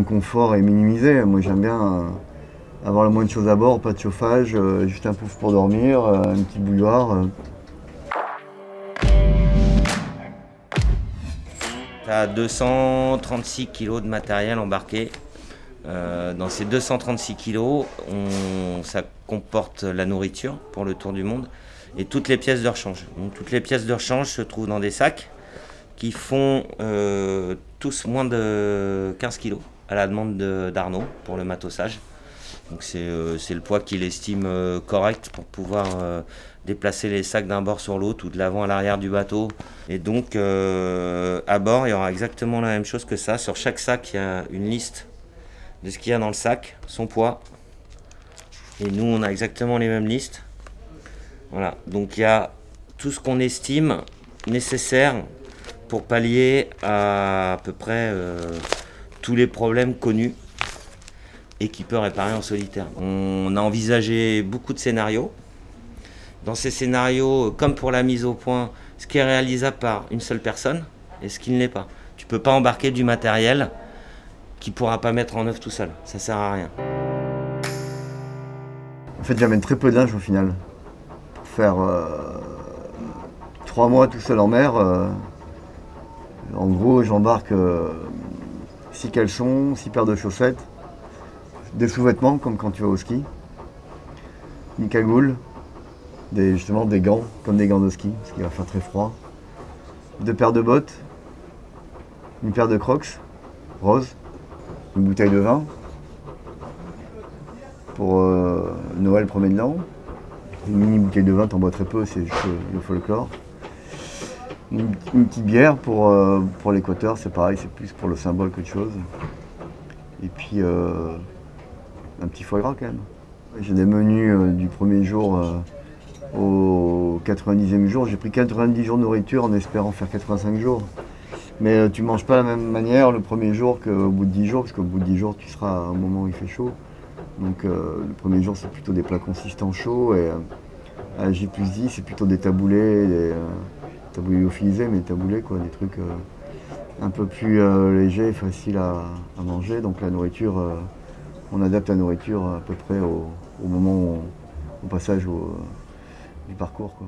confort est minimisé. Moi j'aime bien avoir le moins de choses à bord, pas de chauffage, juste un pouf pour dormir, une petite bouilloire. Tu as 236 kg de matériel embarqué. Dans ces 236 kg, ça comporte la nourriture pour le tour du monde et toutes les pièces de rechange. Donc, toutes les pièces de rechange se trouvent dans des sacs qui font tous moins de 15 kg à la demande d'Arnaud pour le matossage. Donc c'est le poids qu'il estime correct pour pouvoir déplacer les sacs d'un bord sur l'autre ou de l'avant à l'arrière du bateau. Et donc à bord, il y aura exactement la même chose que ça. Sur chaque sac, il y a une liste de ce qu'il y a dans le sac, son poids. Et nous, on a exactement les mêmes listes. Voilà, donc il y a tout ce qu'on estime nécessaire pour pallier à peu près tous les problèmes connus et qui peut réparer en solitaire. On a envisagé beaucoup de scénarios. Dans ces scénarios, comme pour la mise au point, ce qui est réalisable par une seule personne et ce qui ne l'est pas. Tu ne peux pas embarquer du matériel qui ne pourra pas mettre en œuvre tout seul. Ça ne sert à rien. En fait, j'amène très peu de linge au final. Pour faire 3 mois tout seul en mer, en gros, j'embarque 6 caleçons, 6 paires de chaussettes, des sous-vêtements comme quand tu vas au ski, une cagoule, justement des gants, comme des gants de ski, parce qu'il va faire très froid, 2 paires de bottes, une paire de crocs rose, une bouteille de vin pour Noël, 1er de l'an, une mini bouteille de vin, t'en bois très peu, c'est juste le folklore. Une petite bière pour l'équateur, c'est pareil, c'est plus pour le symbole qu'autre chose. Et puis un petit foie gras quand même. J'ai des menus du premier jour au 90e jour. J'ai pris 90 jours de nourriture en espérant faire 85 jours. Mais tu ne manges pas de la même manière le premier jour qu'au bout de 10 jours, parce qu'au bout de 10 jours, tu seras au moment où il fait chaud. Donc le premier jour, c'est plutôt des plats consistants chauds. Et à J+10, c'est plutôt des taboulés, taboulés lyophilisés, mais taboulés, quoi, des trucs un peu plus légers et faciles à manger. Donc la nourriture, on adapte la nourriture à peu près au moment au passage du parcours, quoi.